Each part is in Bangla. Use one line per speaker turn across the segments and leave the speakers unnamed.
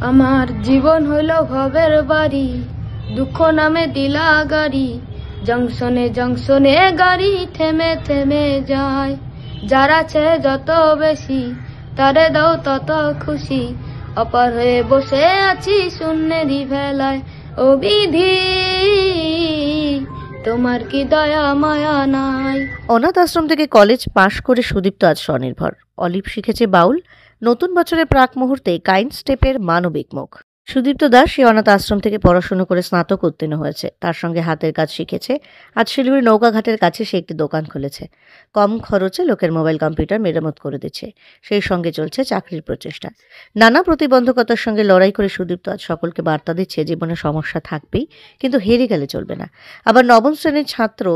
আমার জীবন হলো ভবের বাড়ি, দুঃখ নামে দিলা গাড়ি, জংশনে জংশনে গাড়ি থেমে থেমে যায়। যার আছে যত বেশি তারে দাও তত খুশি, অপার হয়ে বসে আছি শূন্যেরই ভেলায়। ও বিধি তোমার কি দয়া মায়া নাই।
অনাথ আশ্রম থেকে কলেজ পাশ করে সুদীপ্ত আজ স্বনির্ভর। অলিভ শিখেছে বাউল। নতুন বছরের প্রাক মুহূর্তে কাইন্ড স্টেপের মানবিক মুখ। সুদীপ্ত দাস এই অনাথ আশ্রম থেকে পড়াশোনা করে স্নাতক উত্তীর্ণ হয়েছে। তার সঙ্গে হাতের কাজ শিখেছে। আজ শিলিগুড়ি নৌকাঘাটের কাছে সে একটি দোকান খুলেছে। কম খরচে লোকের মোবাইল কম্পিউটার মেরামত করে দিচ্ছে। সেই সঙ্গে চলছে চাকরির প্রচেষ্টা। নানা প্রতিবন্ধকতার সঙ্গে লড়াই করে সুদীপ্ত আজ সকলকে বার্তা দিচ্ছে জীবনে সমস্যা থাকবেই, কিন্তু হেরে গেলে চলবে না। আবার নবম শ্রেণীর ছাত্র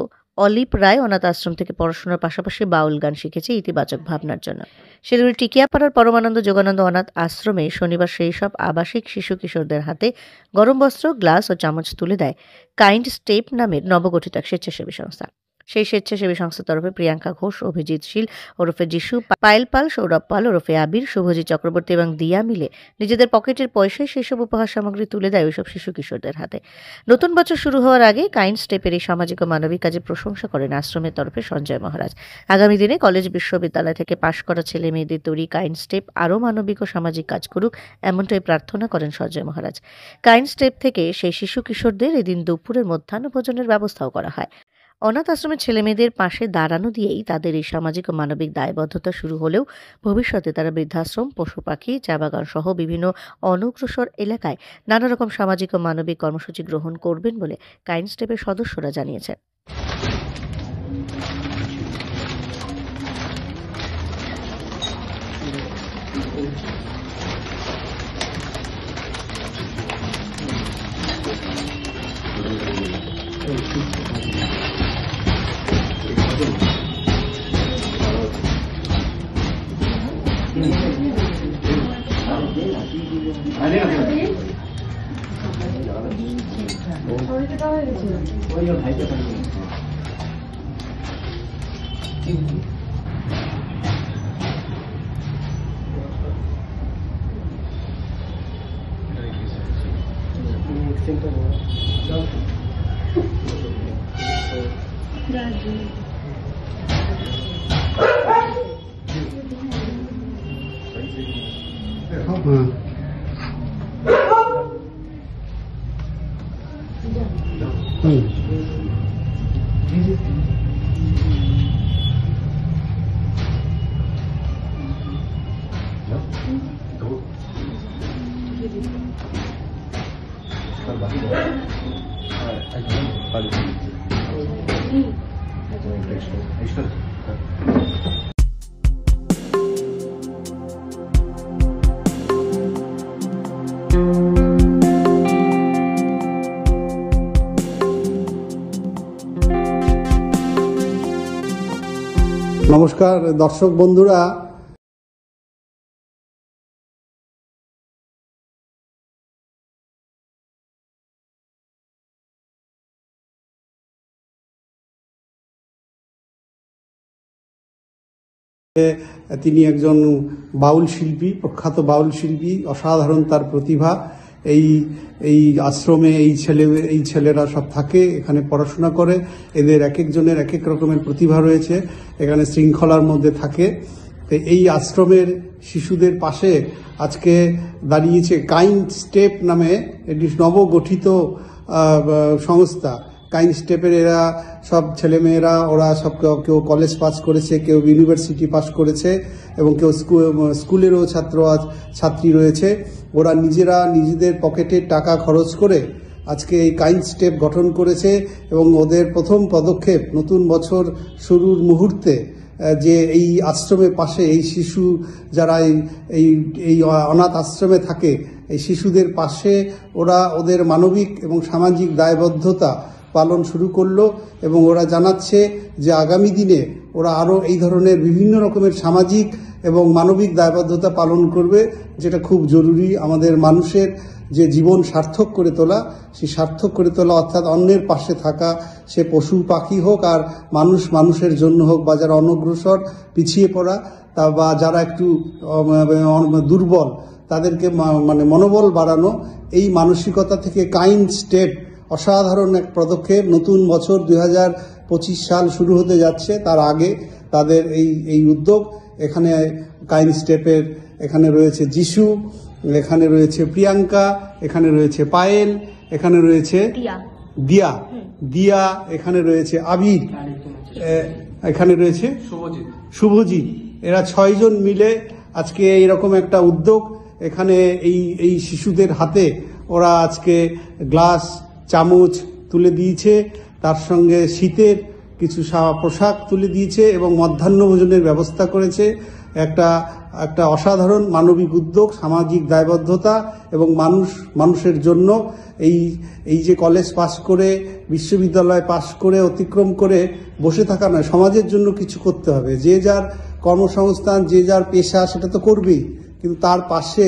অলিভ রায় অনাথ আশ্রম থেকে পড়াশোনার পাশাপাশি বাউল গান শিখেছে ইতিবাচক ভাবনার জন্য। শিলিগুড়ি টিকিয়াপাড়ার পরমানন্দ যোগানন্দ অনাথ আশ্রমে শনিবার সেই সব আবাসিক শিশু কিশোরদের হাতে গরম বস্ত্র, গ্লাস ও চামচ তুলে দেয় কাইন্ড স্টেপ নামের নবগঠিত এক স্বেচ্ছাসেবী সংস্থা। সেই স্বেচ্ছাসেবী সংস্থার তরফে প্রিয়াঙ্কা ঘোষ, অভিজিৎ শীল ওরফে যিশু, পায়েল পাল, সৌরভ পাল ওরফে আবির, শুভজিৎ চক্রবর্তী এবং দিয়া মিলে নিজেদের পকেটের পয়সায় সেই সব উপহার সামগ্রী তুলে দেয় ওইসব শিশু কিশোরদের হাতে। নতুন বছর শুরু হওয়ার আগে কাইন্ড স্টেপের এই সামাজিক ও মানবিক কাজে প্রশংসা করেন আশ্রমের তরফে সঞ্জয় মহারাজ। আগামী দিনে কলেজ বিশ্ববিদ্যালয় থেকে পাশ করা ছেলে মেয়েদের তৈরি কাইন্ড স্টেপ আরও মানবিক ও সামাজিক কাজ করুক, এমনটাই প্রার্থনা করেন সঞ্জয় মহারাজ। কাইন্ড স্টেপ থেকে সেই শিশু কিশোরদের এদিন দুপুরের মধ্যাহ্ন ভোজনের ব্যবস্থাও করা হয়। অনাথ আশ্রমের ছেলেমেয়েদের পাশে দাঁড়ানো দিয়েই তাদের এই সামাজিক ও মানবিক দায়বদ্ধতা শুরু হলেও ভবিষ্যতে তারা বৃদ্ধাশ্রম, পশু পাখি, চা বাগান সহ বিভিন্ন অনগ্রসর এলাকায় নানা রকম সামাজিক ও মানবিক কর্মসূচি গ্রহণ করবেন বলে কাইন্ড স্টেপের সদস্যরা জানিয়েছেন।
নমস্কার দর্শক বন্ধুরা, তিনি একজন বাউল শিল্পী, প্রখ্যাত বাউল শিল্পী, অসাধারণ তার প্রতিভা। এই আশ্রমে এই ছেলেরা সব থাকে, এখানে পড়াশোনা করে। এদের এক একজনের এক এক রকমের প্রতিভা রয়েছে, এখানে শৃঙ্খলার মধ্যে থাকে। তো এই আশ্রমের শিশুদের পাশে আজকে দাঁড়িয়েছে কাইন্ড স্টেপ নামে একটি নবগঠিত সংস্থা। কাইন্ড স্টেপের এরা সব ছেলেমেয়েরা, ওরা সব কেউ কলেজ পাস করেছে, কেউ ইউনিভার্সিটি পাস করেছে এবং কেউ স্কুলেরও ছাত্রী রয়েছে। ওরা নিজেরা নিজেদের পকেটের টাকা খরচ করে আজকে এই কাইন্ড স্টেপ গঠন করেছে এবং ওদের প্রথম পদক্ষেপ নতুন বছর শুরুর মুহূর্তে যে এই আশ্রমের পাশে এই শিশু যারা এই অনাথ আশ্রমে থাকে, এই শিশুদের পাশে ওরা ওদের মানবিক এবং সামাজিক দায়বদ্ধতা পালন শুরু করলো এবং ওরা জানাচ্ছে যে আগামী দিনে ওরা আরও এই ধরনের বিভিন্ন রকমের সামাজিক এবং মানবিক দায়বদ্ধতা পালন করবে, যেটা খুব জরুরি। আমাদের মানুষের যে জীবন সার্থক করে তোলা, সেই সার্থক করে তোলা অর্থাৎ অন্যের পাশে থাকা, সে পশু পাখি হোক আর মানুষের জন্য হোক, বা যারা অনগ্রসর পিছিয়ে পড়া বা যারা একটু দুর্বল তাদেরকে মানে মনোবল বাড়ানো, এই মানসিকতা থেকে কাইন্ড স্টেপ অসাধারণ এক পদক্ষেপ। নতুন বছর 2025 সাল শুরু হতে যাচ্ছে, তার আগে তাদের এই উদ্যোগ। এখানে কাইন্ড স্টেপের এখানে রয়েছে যিশু, এখানে রয়েছে প্রিয়াঙ্কা, এখানে রয়েছে পায়েল, এখানে রয়েছে দিয়া, এখানে রয়েছে আবির, এখানে রয়েছে শুভজিৎ। এরা 6 জন মিলে আজকে এইরকম একটা উদ্যোগ। এখানে এই শিশুদের হাতে ওরা আজকে গ্লাস চামচ তুলে দিয়েছে, তার সঙ্গে শীতের কিছু পোশাক তুলে দিয়েছে এবং মধ্যাহ্ন ভোজনের ব্যবস্থা করেছে। একটা অসাধারণ মানবিক উদ্যোগ, সামাজিক দায়বদ্ধতা এবং মানুষের জন্য এই যে কলেজ পাশ করে, বিশ্ববিদ্যালয় পাশ করে, অতিক্রম করে বসে থাকা নয়, সমাজের জন্য কিছু করতে হবে। যে যার কর্মসংস্থান, যে যার পেশা, সেটা তো করবেই, কিন্তু তার পাশে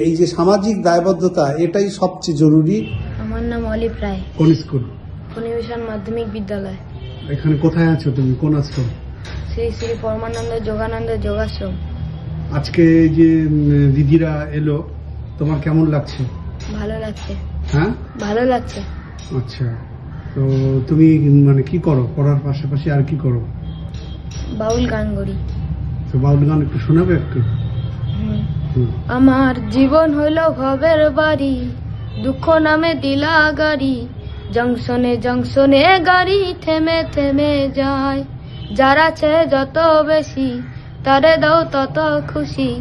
এই যে সামাজিক দায়বদ্ধতা, এটাই সবচেয়ে জরুরি।
আমার নাম অলিভ রায়।
কোন স্কুল?
ফণিভূষণ মাধ্যমিক বিদ্যালয়।
এখানে কোথায় আছো তুমি? কোন আশ্রম?
শ্রী শ্রী পরমানন্দ যোগানন্দ যোগাশ্রম।
আজকে যে দিদিরা এলো, তোমার কেমন লাগছে?
ভালো লাগছে।
হ্যাঁ,
ভালো লাগছে।
আচ্ছা, তো তুমি মানে কি করো? পড়ার পাশাপাশি আর কি করো?
বাউল গান করি।
তো বাউল গান একটু শোনাবে একটু?
আমার জীবন হইল ভবের বাড়ি, দুঃখ নামে দিলা গাড়ি, জংশনে জংশনে গাড়ি থেমে থেমে যায়। যার আছে যত বেশি, তারে দাও তত খুশি,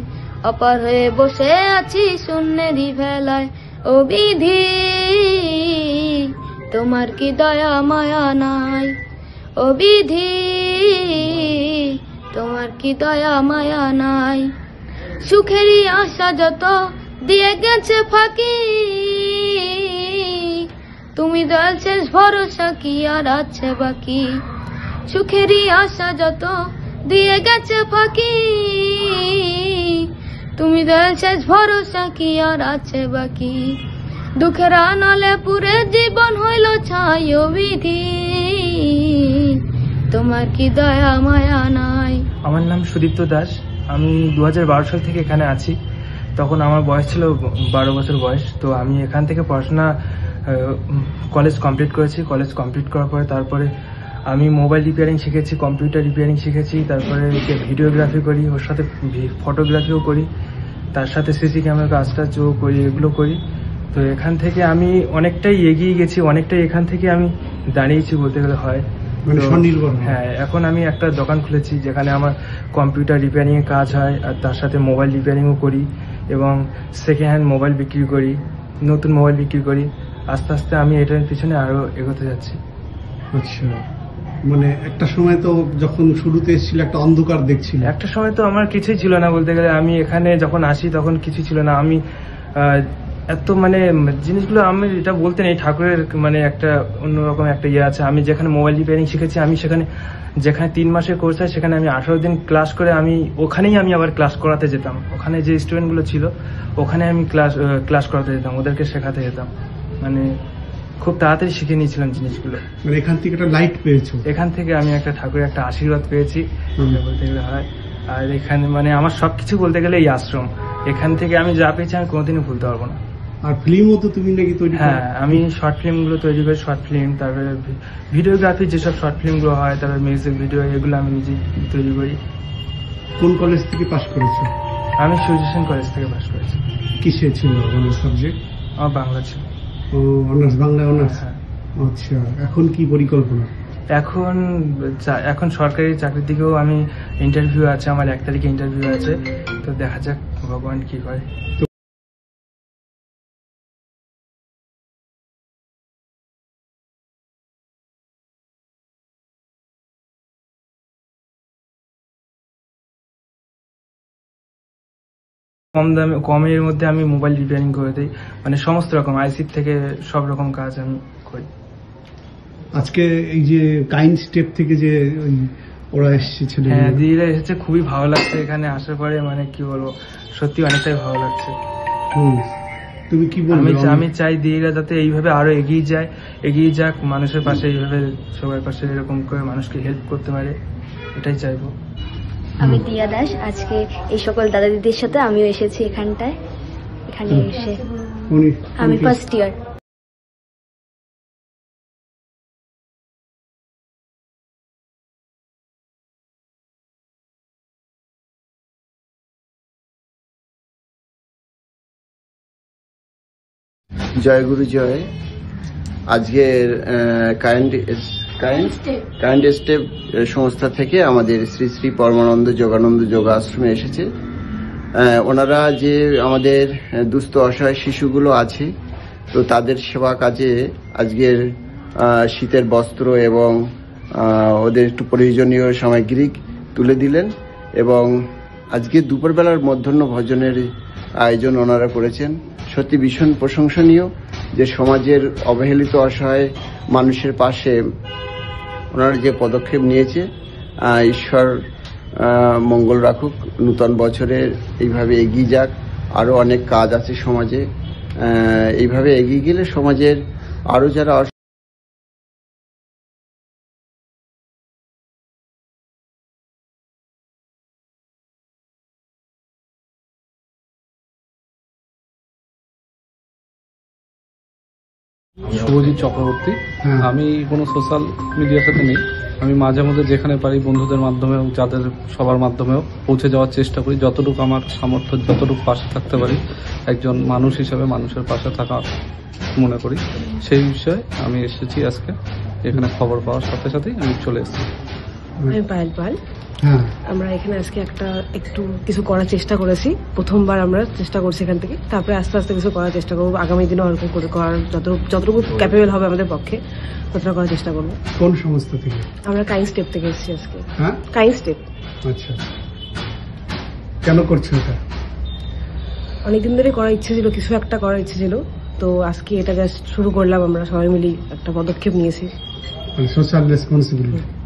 অপার হয়ে বসে আছি শূন্যেরই ভেলায়। ও বিধি, তোমার কি দয়া মায়া নাই? ও বিধি, তোমার কি দয়া মায়া নাই? সুখেরই আশা যত দিয়ে গেছে ফাঁকি, তুমি দয়াল শেষ ভরসা কি আর আছে বাকি? সুখেরই আশা যত দিয়ে গেছে ফাঁকি, তুমি দয়াল শেষ ভরসা কি আর আছে বাকি? দুঃখের আনালে পুরে জীবন হইল ছাই। ও বিধি, তোমার কি দয়া মায়া নাই?
আমার নাম সুদীপ্ত দাস। আমি 2012 সাল থেকে এখানে আছি। তখন আমার বয়স ছিল 12 বছর বয়স। তো আমি এখান থেকে পড়াশোনা কলেজ কমপ্লিট করেছি। কলেজ কমপ্লিট করার পরে তারপরে আমি মোবাইল রিপেয়ারিং শিখেছি, কম্পিউটার রিপেয়ারিং শিখেছি, তারপরে ভিডিওগ্রাফি করি, ওর সাথে ফটোগ্রাফিও করি, তার সাথে সিসি ক্যামেরার কাজটাজও করি, এগুলো করি। তো এখান থেকে আমি অনেকটাই এগিয়ে গেছি, অনেকটাই এখান থেকে আমি দাঁড়িয়েছি বলতে গেলে হয়। হ্যাঁ, এখন আমি একটা দোকান খুলেছি যেখানে আমার কম্পিউটার রিপেয়ারিং এর কাজ হয়, আর তার সাথে মোবাইল রিপেয়ারিংও করি এবং সেকেন্ড হ্যান্ড মোবাইল বিক্রি করি, নতুন মোবাইল বিক্রি করি। আস্তে আস্তে আমি এটার পিছনে আরো এগোতে যাচ্ছি।
আচ্ছা, মানে একটা সময় তো যখন শুরুতে এসেছিল একটা অন্ধকার দেখছিল।
একটা সময় তো আমার কিছুই ছিল না বলতে গেলে। আমি এখানে যখন আসি তখন কিছু ছিল না। আমি এত মানে জিনিসগুলো আমি এটা বলতে নেই, ঠাকুরের মানে একটা অন্যরকম একটা ইয়ে আছে। আমি যেখানে মোবাইল রিপেয়ারিং শিখেছি, আমি সেখানে যেখানে 3 মাসের কোর্স হয় সেখানে আমি 18 দিন ক্লাস করে আমি ওখানেই আমি আবার ক্লাস করাতে যেতাম। ওখানে যে স্টুডেন্টগুলো ছিল ওখানে আমি ক্লাস করাতে যেতাম, ওদেরকে শেখাতে যেতাম। মানে খুব তাড়াতাড়ি শিখে নিয়েছিলাম জিনিসগুলো।
মানে এখান থেকে একটা লাইট পেয়েছো?
এখান থেকে আমি একটা ঠাকুরের একটা আশীর্বাদ পেয়েছি বলতে গেলে হয়। আর এখানে মানে আমার সবকিছু বলতে গেলে এই আশ্রম, এখান থেকে আমি যা পেয়েছি আমি কোনোদিনই ভুলতে পারবো না।
আর ফিল্মও তো তুমি নাকি তৈরি?
হ্যাঁ, আমি শর্ট ফিল্মগুলো তৈরি করি, শর্ট ফিল্ম, তারপরে ভিডিওগ্রাফি যেসব শর্ট ফিল্মগুলো হয়, তারপরে মিউজিক ভিডিও, এগুলো আমি নিজে তৈরি করি।
কোন কলেজ থেকে পাশ করেছো?
আমি সূর্যসেন কলেজ থেকে পাশ করেছি।
কিসে ছিল অনার্স সাবজেক্ট?
আমার বাংলা ছিল।
ও, অনার্স বাংলা অনার্স।
হ্যাঁ।
আচ্ছা, এখন কি পরিকল্পনা?
এখন সরকারি চাকরির দিকেও আমি ইন্টারভিউ আছে, আমার 1 তারিখে ইন্টারভিউ আছে। তো দেখা যাক ভগবান কি করে। কমের মধ্যে আমি মোবাইল রিপেয়ারিং করে দিই, মানে সমস্ত রকম আইসি থেকে সব রকম কাজ আমি করি।
আজকে এই যে কাইন্ড স্টেপ থেকে যে ওরা এসেছিল,
হ্যাঁ, দিদিরা এসেছে, খুবই ভালো লাগছে এখানে আসার পরে। মানে কি বলবো, সত্যি অনেকটাই ভালো লাগছে।
তুমি কি বলবে?
আমি চাই দিদিরা যাতে এইভাবে আরো এগিয়ে যাক, মানুষের পাশে এইভাবে সবার পাশে এরকম করে মানুষকে হেল্প করতে পারে, এটাই চাইবো।
আমি দিয়া দাস। আজকে এই সকল দাদা দিদির সাথে আমিও এসেছি এখানটায়।
এখানে এসে।
উনি
আমি ফার্স্ট ইয়ার।
জয়গুরু জয়। আজকের কাইন্ড স্টেপ সংস্থা থেকে আমাদের শ্রী শ্রী পরমানন্দ যোগানন্দ যোগা আশ্রমে এসেছে। ওনারা যে আমাদের দুস্থ অসহায় শিশুগুলো আছে, তো তাদের সেবা কাজে আজকের শীতের বস্ত্র এবং ওদের একটু প্রয়োজনীয় সামগ্রিক তুলে দিলেন, এবং আজকে দুপুরবেলার মধ্যাহ্ন ভোজনের আয়োজন ওনারা করেছেন। সত্যি ভীষণ প্রশংসনীয় যে সমাজের অবহেলিত অসহায় মানুষের পাশে ওনারা যে পদক্ষেপ নিয়েছে। ঈশ্বর মঙ্গল রাখুক, নূতন বছরের এইভাবে এগিয়ে যাক। আরো অনেক কাজ আছে সমাজে, এইভাবে এগিয়ে গেলে সমাজের আরো যারা
শুভজিৎ চক্রবর্তী। আমি কোনো সোশ্যাল মিডিয়ার সাথে নেই। আমি মাঝে মধ্যে যেখানে পারি বন্ধুদের মাধ্যমেও, যাদের সবার মাধ্যমেও পৌঁছে যাওয়ার চেষ্টা করি, যতটুকু আমার সামর্থ্য, যতটুকু পাশে থাকতে পারি একজন মানুষ হিসেবে মানুষের পাশে থাকা মনে করি। সেই বিষয়ে আমি এসেছি আজকে। এখানে খবর পাওয়ার সাথে সাথেই আমি চলে এসেছি।
আমি পায়েল পাল। আমরা এখানে আজকে একটু কিছু করার চেষ্টা করেছি। প্রথমবার আমরা চেষ্টা করছি এখান থেকে, তারপরে আস্তে আস্তে কিছু করার চেষ্টা করবো। আগামী দিনে ওরকম করে করার যতটুকু ক্যাপেবল হবে আমাদের পক্ষে ততটা করার চেষ্টা করবো।
কোন সংস্থা থেকে?
আমরা কাইন্ড স্টেপ থেকে এসেছি আজকে।
হ্যাঁ,
কাইন্ড স্টেপ।
আচ্ছা, কেন করছো এটা?
অনেকদিন ধরে করার ইচ্ছে ছিল, কিছু একটা করার ইচ্ছে ছিল, তো আজকে এটা জাস্ট শুরু করলাম। আমরা সবাই মিলে একটা পদক্ষেপ নিয়েছি।
Social responsibility.